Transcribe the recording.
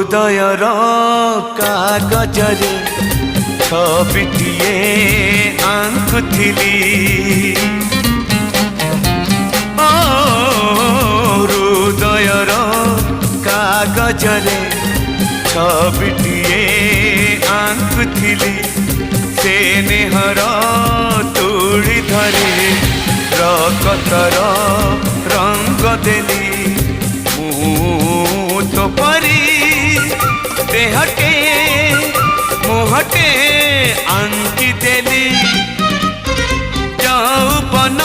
हृदयर कागजरे छबिटिए आंकुथिली हृदयर कागजरे छबिटिए आंकुथिली से नेहर तुड़ी धरे रकतर रंग देली तो परी देहटे मुहटे आंकी देली यौवन